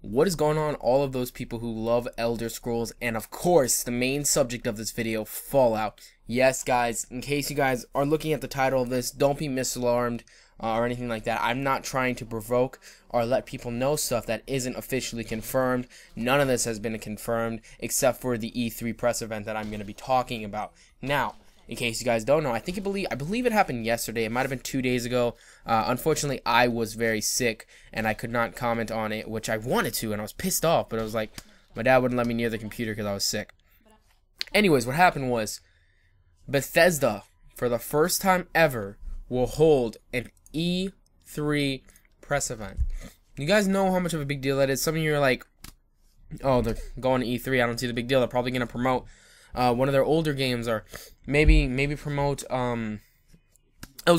What is going on, all of those people who love Elder Scrolls, and of course, the main subject of this video, Fallout. Yes, guys, in case you guys are looking at the title of this, don't be misalarmed or anything like that. I'm not trying to provoke or let people know stuff that isn't officially confirmed. None of this has been confirmed, except for the E3 press event that I'm going to be talking about. Now, in case you guys don't know, I believe it happened yesterday. It might have been 2 days ago. Unfortunately, I was very sick, and I could not comment on it, which I wanted to, and I was pissed off, but I was like, my dad wouldn't let me near the computer because I was sick. Anyways, what happened was, Bethesda, for the first time ever, will hold an E3 press event. You guys know how much of a big deal that is. Some of you are like, oh, they're going to E3, I don't see the big deal. They're probably going to promote one of their older games, or maybe promote Elder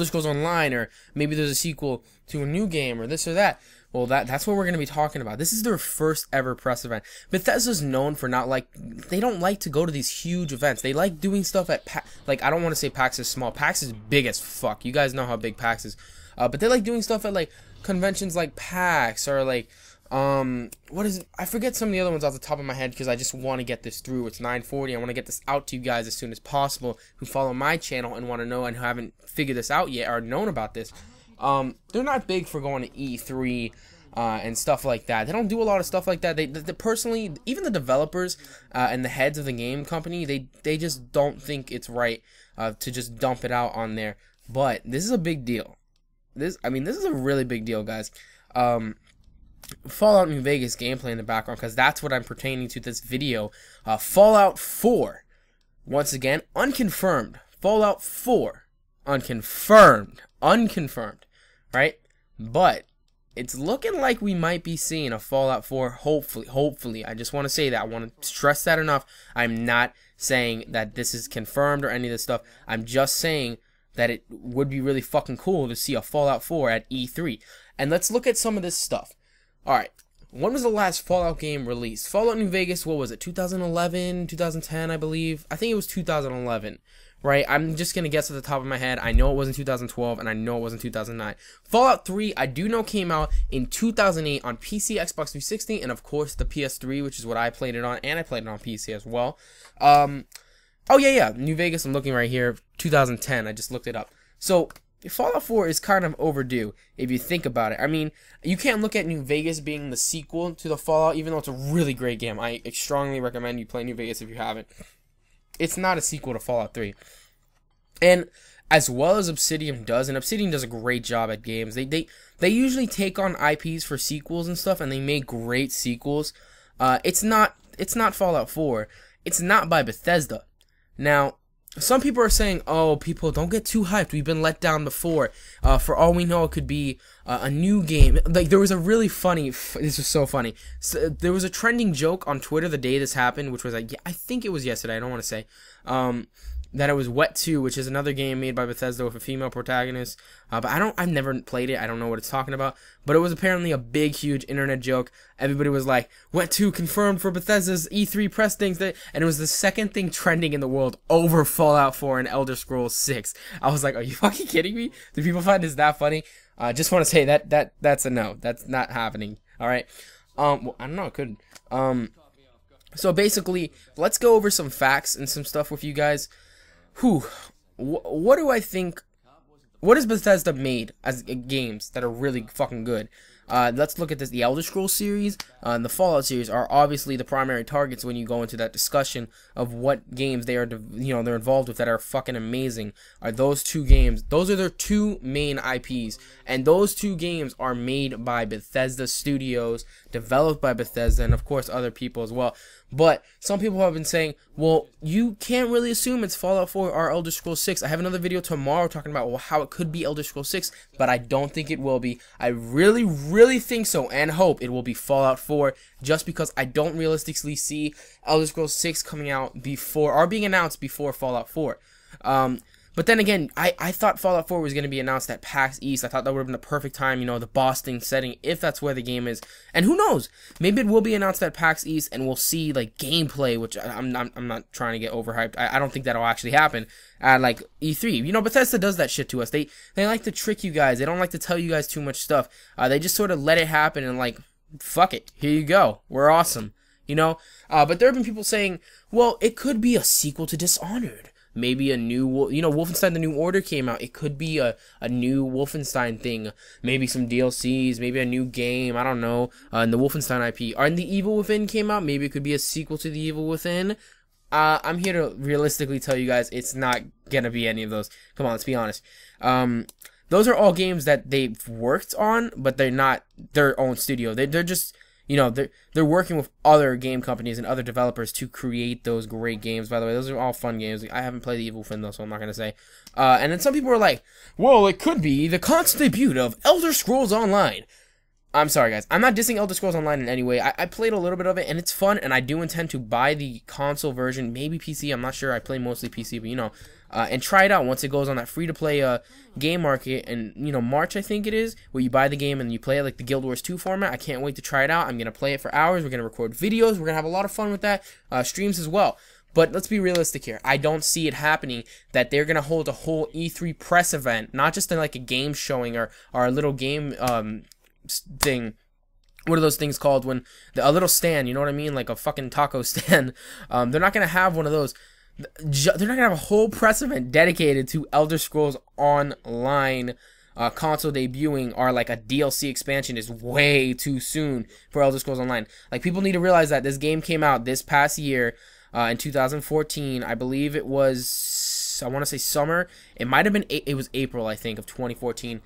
Scrolls Online, or maybe there's a sequel to a new game, or this or that. Well, that's what we're going to be talking about. This is their first ever press event. Bethesda's known for they don't like to go to these huge events. They like doing stuff at I don't want to say PAX is small. PAX is big as fuck. You guys know how big PAX is. But they like doing stuff at like conventions like PAX, or like what is it? I forget some of the other ones off the top of my head because I just want to get this through. It's 9:40. I want to get this out to you guys as soon as possible who follow my channel and want to know and who haven't figured this out yet or known about this. They're not big for going to E3 and stuff like that. They don't do a lot of stuff like that. They personally, even the developers and the heads of the game company, they just don't think it's right to just dump it out on there. But this is a big deal. This is a really big deal, guys. Fallout New Vegas gameplay in the background, because that's what I'm pertaining to this video. Fallout 4, once again, unconfirmed. Fallout 4, unconfirmed, right? But it's looking like we might be seeing a Fallout 4, hopefully. I just want to say that. I want to stress that enough. I'm not saying that this is confirmed or any of this stuff. I'm just saying that it would be really fucking cool to see a Fallout 4 at E3. And let's look at some of this stuff. Alright, when was the last Fallout game released? Fallout New Vegas, what was it, 2011, 2010, I believe? I think it was 2011, right? I'm just going to guess at the top of my head. I know it wasn't 2012, and I know it wasn't 2009. Fallout 3, I do know came out in 2008 on PC, Xbox 360, and of course the PS3, which is what I played it on, and I played it on PC as well. Oh yeah, New Vegas, I'm looking right here, 2010, I just looked it up. So, Fallout 4 is kind of overdue, if you think about it. I mean, you can't look at New Vegas being the sequel to the Fallout, even though it's a really great game. I strongly recommend you play New Vegas if you haven't. It's not a sequel to Fallout 3. And as well as Obsidian does, and Obsidian does a great job at games, they usually take on IPs for sequels and stuff, and they make great sequels. It's not Fallout 4. It's not by Bethesda. Now, some people are saying, oh, people, don't get too hyped. We've been let down before. For all we know, it could be a new game. Like, there was a really funny, this was so funny. So, there was a trending joke on Twitter the day this happened, which was like, I think it was yesterday, I don't want to say, that it was Wet 2, which is another game made by Bethesda with a female protagonist. But I've never played it. I don't know what it's talking about. But it was apparently a big, huge internet joke. Everybody was like, Wet 2 confirmed for Bethesda's E3 press things. And it was the second thing trending in the world over Fallout 4 and Elder Scrolls 6. I was like, are you fucking kidding me? Do people find this that funny? Just want to say that's a no. That's not happening. Alright. Well, I don't know. It could. So basically, let's go over some facts and some stuff with you guys. What do I think? What has Bethesda made as games that are really fucking good? Let's look at this. The Elder Scrolls series and the Fallout series are obviously the primary targets when you go into that discussion of what games they are, they're involved with that are fucking amazing. Are those two games? Those are their two main IPs, and those two games are made by Bethesda Studios, developed by Bethesda, and of course other people as well. But some people have been saying, well, you can't really assume it's Fallout 4 or Elder Scrolls 6. I have another video tomorrow talking about how it could be Elder Scrolls 6, but I don't think it will be. I really think so and hope it will be Fallout 4, just because I don't realistically see Elder Scrolls 6 coming out before, or being announced before Fallout 4. But then again, I thought Fallout 4 was going to be announced at PAX East. I thought that would have been the perfect time, the Boston setting, if that's where the game is. And who knows? Maybe it will be announced at PAX East, and we'll see, like, gameplay, which I'm not trying to get overhyped. I don't think that'll actually happen at, like, E3. Bethesda does that shit to us. They like to trick you guys. They don't like to tell you guys too much stuff. They just sort of let it happen and, like, fuck it. Here you go. We're awesome. You know? But there have been people saying, well, it could be a sequel to Dishonored. Maybe a new, you know, Wolfenstein The New Order came out. It could be a new Wolfenstein thing. Maybe some DLCs, maybe a new game. I don't know. And the Wolfenstein IP. And The Evil Within came out. Maybe it could be a sequel to The Evil Within. I'm here to realistically tell you guys it's not gonna be any of those. Come on, let's be honest. Those are all games that they've worked on, but they're not their own studio. They're just, you know, they're working with other game companies and other developers to create those great games. By the way, those are all fun games. I haven't played the Evil Within though, so I'm not gonna say. And then some people are like, well, it could be the constant debut of Elder Scrolls Online. I'm sorry, guys. I'm not dissing Elder Scrolls Online in any way. I played a little bit of it, and it's fun, and I do intend to buy the console version, maybe PC. I'm not sure. I play mostly PC, but, you know, and try it out once it goes on that free-to-play game market in, you know, March, I think it is, where you buy the game and you play it like the Guild Wars 2 format. I can't wait to try it out. I'm going to play it for hours. We're going to record videos. We're going to have a lot of fun with that. Streams as well. But let's be realistic here. I don't see it happening that they're going to hold a whole E3 press event, not just in like a game showing or a little game thing. What are those things called when a little stand, you know what I mean, like a fucking taco stand. They're not gonna have one of those. They're not gonna have a whole press event dedicated to Elder Scrolls Online console debuting, or like a DLC expansion is way too soon for Elder Scrolls Online. Like, people need to realize that this game came out this past year in 2014. I believe it was, I want to say summer. It might have been, it was April, I think, of 2014.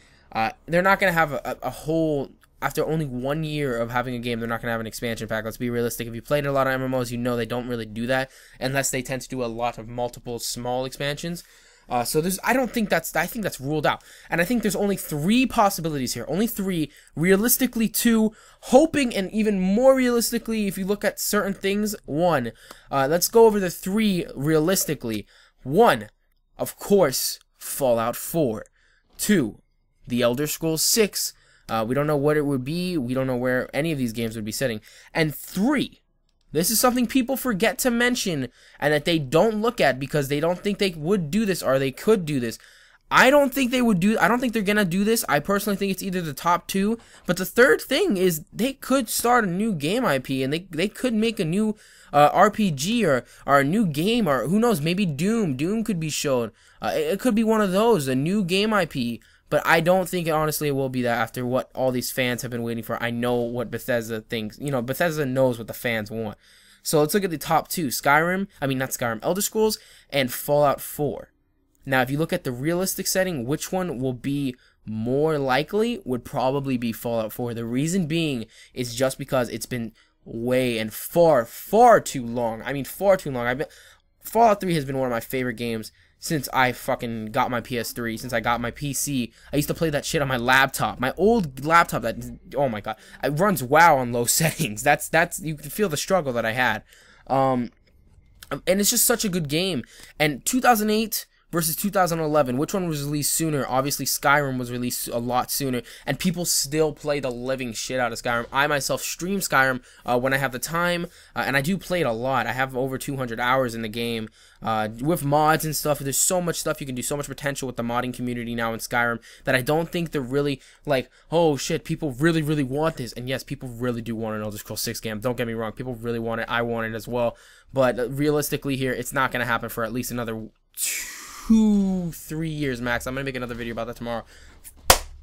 They're not going to have a whole, after only 1 year of having a game, they're not going to have an expansion pack. Let's be realistic. If you played a lot of MMOs, you know they don't really do that unless they tend to do a lot of multiple small expansions. So I think that's ruled out. And I think there's only 3 possibilities here. Only 3. Realistically 2. Hoping, and even more realistically, if you look at certain things, 1. Let's go over the 3 realistically. 1, of course, Fallout 4. 2, The Elder Scrolls 6, we don't know what it would be. We don't know where any of these games would be sitting. And 3, this is something people forget to mention and that they don't look at because they don't think they would do this or they could do this. I don't think they're gonna do this. I personally think it's either the top 2. But the third thing is they could start a new game IP and they could make a new RPG or a new game, or who knows, maybe Doom. Doom could be shown. It could be one of those, a new game IP. But I don't think, honestly, it will be that after what all these fans have been waiting for. I know what Bethesda thinks. You know, Bethesda knows what the fans want. So let's look at the top 2. Elder Scrolls and Fallout 4. Now, if you look at the realistic setting, which one will be more likely would probably be Fallout 4. The reason being is just because it's been way and far, far too long. I mean, far too long. Fallout 3 has been one of my favorite games since I fucking got my PS3, since I got my PC. I used to play that shit on my laptop. My old laptop that, oh my god, it runs WoW on low settings. That's you can feel the struggle that I had. And it's just such a good game. And 2008 versus 2011, which one was released sooner? Obviously, Skyrim was released a lot sooner, and people still play the living shit out of Skyrim. I myself stream Skyrim when I have the time, and I do play it a lot. I have over 200 hours in the game with mods and stuff. There's so much stuff you can do, so much potential with the modding community now in Skyrim that I don't think they're really like, oh shit, people really, really want this. And yes, people really do want an Elder Scrolls 6 game. Don't get me wrong, people really want it. I want it as well. But realistically here, it's not going to happen for at least another 2-3 years max. I'm gonna make another video about that tomorrow.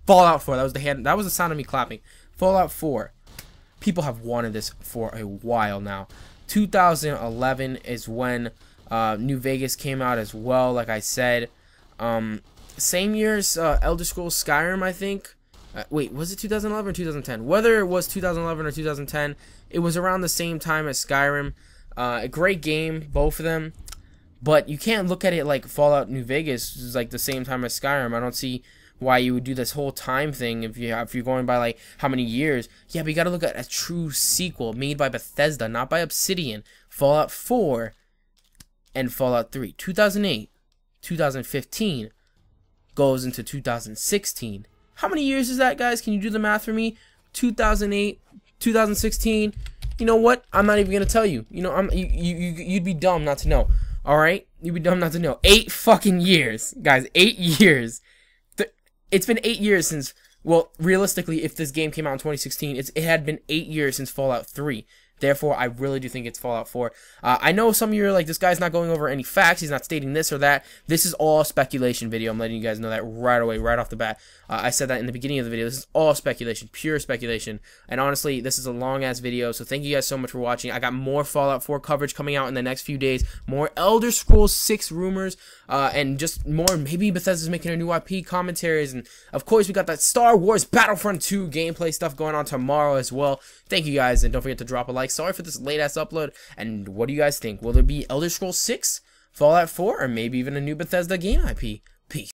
Fallout 4. That was the sound of me clapping. Fallout 4. People have wanted this for a while now. 2011 is when New Vegas came out as well. Like I said, same year as Elder Scrolls Skyrim, I think. Wait, was it 2011 or 2010? Whether it was 2011 or 2010, it was around the same time as Skyrim. A great game, both of them. But you can't look at it like Fallout New Vegas is like the same time as Skyrim. I don't see why you would do this whole time thing if you're going by like how many years. Yeah, but you gotta look at a true sequel made by Bethesda, not by Obsidian. Fallout 4 and Fallout 3. 2008, 2015 goes into 2016. How many years is that, guys? Can you do the math for me? 2008, 2016. You know what? I'm not even gonna tell you. You know, you'd be dumb not to know. Alright? You'd be dumb not to know. 8 fucking years. Guys, 8 years. It's been 8 years since Well, realistically, if this game came out in 2016, it had been 8 years since Fallout 3. Therefore, I really do think it's Fallout 4. I know some of you are like, this guy's not going over any facts. He's not stating this or that. This is all speculation video. I'm letting you guys know that right away, right off the bat. I said that in the beginning of the video. This is all speculation, pure speculation. And honestly, this is a long-ass video, so thank you guys so much for watching. I got more Fallout 4 coverage coming out in the next few days. More Elder Scrolls 6 rumors, and just more, maybe Bethesda's making a new IP commentaries. And, of course, we got that Star Wars Battlefront 2 gameplay stuff going on tomorrow as well. Thank you guys, and don't forget to drop a like. Sorry for this late-ass upload, and what do you guys think? Will there be Elder Scrolls 6, Fallout 4, or maybe even a new Bethesda game IP?